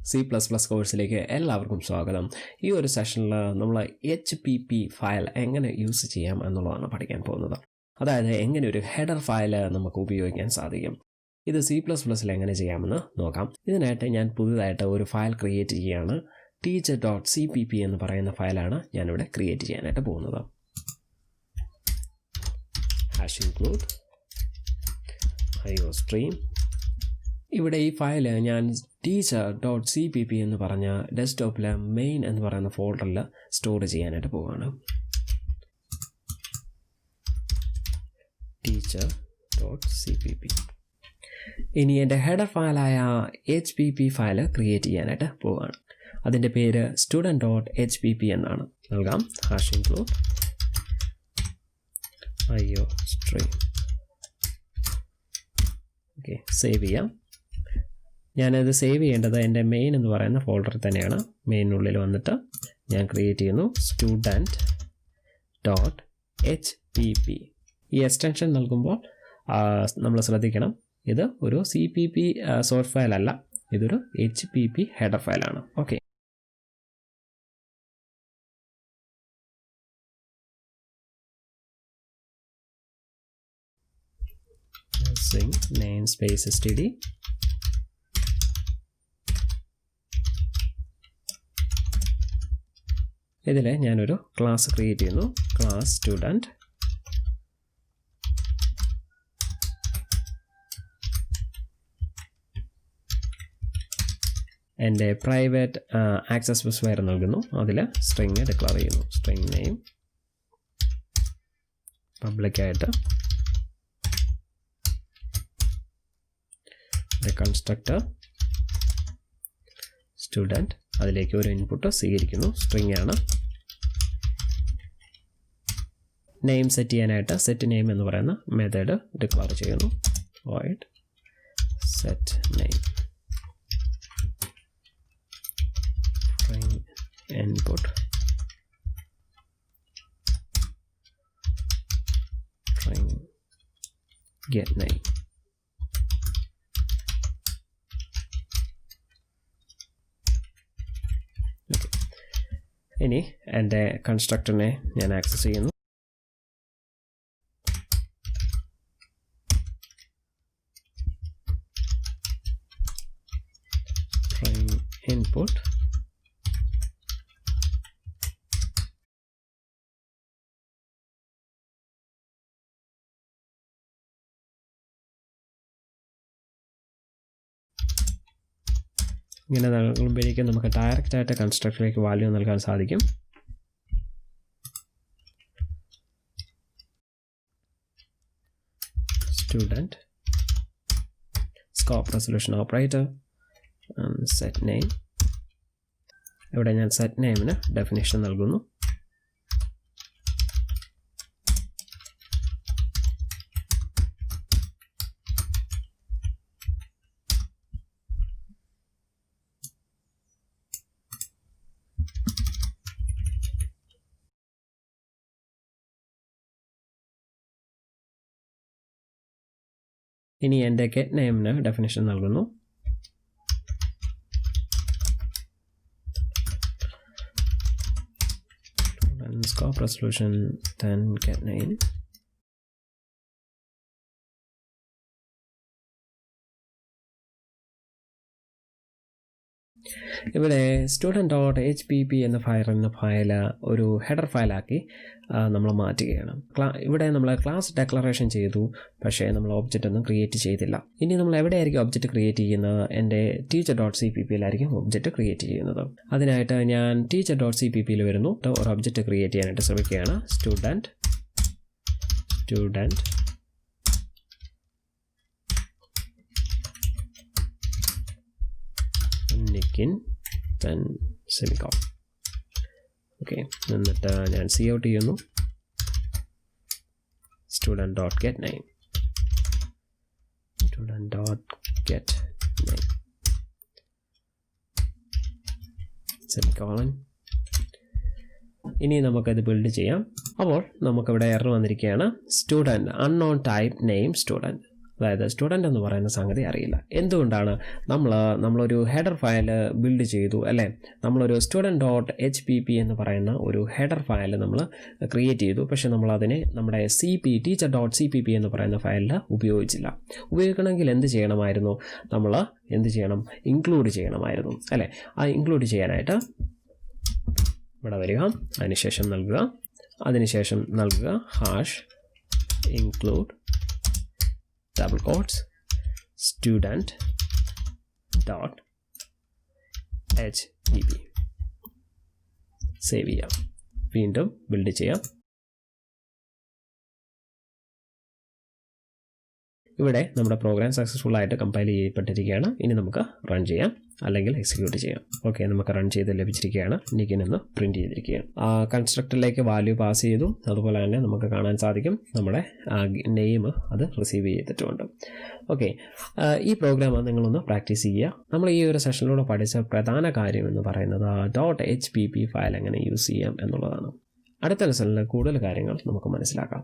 C++ കോഴ്സിലേക്ക് എല്ലാവർക്കും സ്വാഗതം. ഈ ഒരു സെഷനിൽ നമ്മൾ HPP ഫയൽ എങ്ങനെ യൂസ് ചെയ്യാം എന്നുള്ളതാണ് പഠിക്കാൻ പോകുന്നത്. അതായത് എങ്ങനെ ഒരു ഹെഡർ ഫയൽ നമുക്ക് ഉപയോഗിക്കാൻ സാധിക്കും. ഇത് C++ൽ എങ്ങനെ ചെയ്യാമെന്ന് നോക്കാം. ഇതിനായിട്ട് ഞാൻ പുതുതായിട്ട് ഒരു ഫയൽ ക്രിയേറ്റ് ചെയ്യുകയാണ്. teacher.cpp എന്ന് പറയുന്ന ഫയലാണ് ഞാനിവിടെ ക്രിയേറ്റ് ചെയ്യാനായിട്ട് പോകുന്നത്. #include iostream. ഇവിടെ ഈ ഫയൽ ഞാൻ teacher.cpp എന്ന് പറഞ്ഞ ഡെസ്ക്ടോപ്പിൽ മെയിൻ എന്ന് പറയുന്ന ഫോൾഡറിൽ സ്റ്റോർ ചെയ്യാനായിട്ട് പോവുകയാണ്. teacher.cpp. ഇനി എൻ്റെ ഹെഡർ ഫയലായ HPP ഫയൽ ക്രിയേറ്റ് ചെയ്യാനായിട്ട് പോവുകയാണ്. അതിൻ്റെ പേര് student.hpp എന്നാണ്. നൽകാം. #include iostream. ഓക്കെ, സേവ് ചെയ്യാം. ഞാനത് സേവ് ചെയ്യേണ്ടത് എൻ്റെ മെയിൻ എന്ന് പറയുന്ന ഫോൾഡറിൽ തന്നെയാണ്. മെയിനുള്ളിൽ വന്നിട്ട് ഞാൻ ക്രിയേറ്റ് ചെയ്യുന്നു student.hpp. ഈ എക്സ്റ്റൻഷൻ നൽകുമ്പോൾ നമ്മൾ ശ്രദ്ധിക്കണം, ഇത് ഒരു CPP സോഴ്സ് ഫയൽ അല്ല, ഇതൊരു HPP ഹെഡർ ഫയലാണ്. Okay, namespace std. ഇതിൽ ഞാനൊരു ക്ലാസ് ക്രിയേറ്റ് ചെയ്യുന്നു, ക്ലാസ് സ്റ്റുഡൻറ്റ്. എൻ്റെ പ്രൈവറ്റ് ആക്സസ് സ്പെസിഫയർ നൽകുന്നു. അതിൽ സ്ട്രിങ് ഡിക്ലെയർ ചെയ്യുന്നു, സ്ട്രിങ് നെയിം പബ്ലിക്കായിട്ട്. കൺസ്ട്രക്ടർ സ്റ്റുഡൻറ്റ്, അതിലേക്ക് ഒരു ഇൻപുട്ട് സ്വീകരിക്കുന്നു, സ്ട്രിങ് ആണ്. നെയിം സെറ്റ് ചെയ്യാനായിട്ട് സെറ്റ് നെയിം എന്ന് പറയുന്ന മെത്തേഡ് ഡിക്ലെയർ ചെയ്യുന്നു, void set name. string input string get name. ഇനി എൻ്റെ കൺസ്ട്രക്ടറിനെ ഞാൻ ആക്സസ് ചെയ്യുന്നു. ഇൻപുട്ട് ഇങ്ങനെ നൽകുമ്പോഴേക്കും നമുക്ക് ഡയറക്റ്റായിട്ട് കൺസ്ട്രക്ടറിലേക്ക് വാല്യൂ നൽകാൻ സാധിക്കും. Student scope resolution operator set name. ഇവിടെ ഞാൻ സെറ്റ് നെയിമിന് ഡെഫിനിഷൻ നൽകുന്നു. ഇനി എൻ്റെ ഗെറ്റ് നെയിമിന് ഡെഫിനിഷൻ നൽകുന്നു. Scope resolution then get name. ഇവിടെ student.hpp എന്ന ഫയൽ ഒരു ഹെഡർ ഫയലാക്കി നമ്മൾ മാറ്റുകയാണ്. ഇവിടെ നമ്മൾ ക്ലാസ് ഡെക്ലറേഷൻ ചെയ്തു, പക്ഷേ നമ്മൾ ഒബ്ജക്റ്റ് ഒന്നും ക്രിയേറ്റ് ചെയ്തില്ല. ഇനി നമ്മൾ എവിടെയായിരിക്കും ഒബ്ജക്റ്റ് ക്രിയേറ്റ് ചെയ്യുന്നത്? എൻ്റെ teacher.cppയിലായിരിക്കും ഒബ്ജക്റ്റ് ക്രിയേറ്റ് ചെയ്യുന്നത്. അതിനായിട്ട് ഞാൻ teacher.cppയിൽ വരുന്നു, ഒരു ഒബ്ജക്റ്റ് ക്രിയേറ്റ് ചെയ്യാനായിട്ട് ശ്രമിക്കുകയാണ്. Student Nikin then semicolon. Okay, എന്നിട്ട് ഞാൻ cout ചെയ്യുന്നു student.getName. സെമിക്കോളൻ. ഇനി നമുക്കത് ബിൽഡ് ചെയ്യാം. അപ്പോൾ നമുക്കിവിടെ എറർ വന്നിരിക്കുകയാണ്, student unknown type name student. അതായത് സ്റ്റുഡൻ്റ് എന്ന് പറയുന്ന സംഗതി അറിയില്ല. എന്തുകൊണ്ടാണ്? നമ്മളൊരു ഹെഡർ ഫയൽ ബിൽഡ് ചെയ്തു അല്ലേ, നമ്മളൊരു student.hpp എന്ന് പറയുന്ന ഒരു ഹെഡർ ഫയൽ നമ്മൾ ക്രിയേറ്റ് ചെയ്തു. പക്ഷേ നമ്മളതിനെ നമ്മുടെ teacher.cpp എന്ന് പറയുന്ന ഫയലിൽ ഉപയോഗിച്ചില്ല. ഉപയോഗിക്കണമെങ്കിൽ എന്ത് ചെയ്യണമായിരുന്നു? നമ്മൾ എന്ത് ചെയ്യണം? ഇൻക്ലൂഡ് ചെയ്യണമായിരുന്നു അല്ലേ. ആ ഇൻക്ലൂഡ് ചെയ്യാനായിട്ട് ഇവിടെ വരിക, അതിനുശേഷം നൽകുക #include double quotes student.hpp. Save ചെയ്യാം, വീണ്ടും ബിൽഡ് ചെയ്യാം. ഇവിടെ നമ്മുടെ പ്രോഗ്രാം സക്സസ്ഫുൾ ആയിട്ട് കമ്പൈൽ ചെയ്യപ്പെട്ടിരിക്കുകയാണ്. ഇനി നമുക്ക് റൺ ചെയ്യാം, അല്ലെങ്കിൽ എക്സിക്യൂട്ട് ചെയ്യാം. ഓക്കെ, നമുക്ക് റൺ ചെയ്ത് ലഭിച്ചിരിക്കുകയാണ്. നിക്കിൻ എന്ന് പ്രിൻറ്റ് ചെയ്തിരിക്കുകയാണ്. കൺസ്ട്രക്ടറിലേക്ക് വാല്യൂ പാസ് ചെയ്തു. അതുപോലെ തന്നെ നമുക്ക് കാണാൻ സാധിക്കും നമ്മുടെ നെയിം അത് റിസീവ് ചെയ്തിട്ടുമുണ്ട്. ഓക്കെ, ഈ പ്രോഗ്രാം നിങ്ങളൊന്ന് പ്രാക്ടീസ് ചെയ്യുക. നമ്മൾ ഈ ഒരു സെഷനിലൂടെ പഠിച്ച പ്രധാന കാര്യം എന്ന് പറയുന്നത് .hpp ഫയൽ എങ്ങനെ യൂസ് ചെയ്യാം എന്നുള്ളതാണ്. അടുത്ത ലെസണിൽ കൂടുതൽ കാര്യങ്ങൾ നമുക്ക് മനസ്സിലാക്കാം.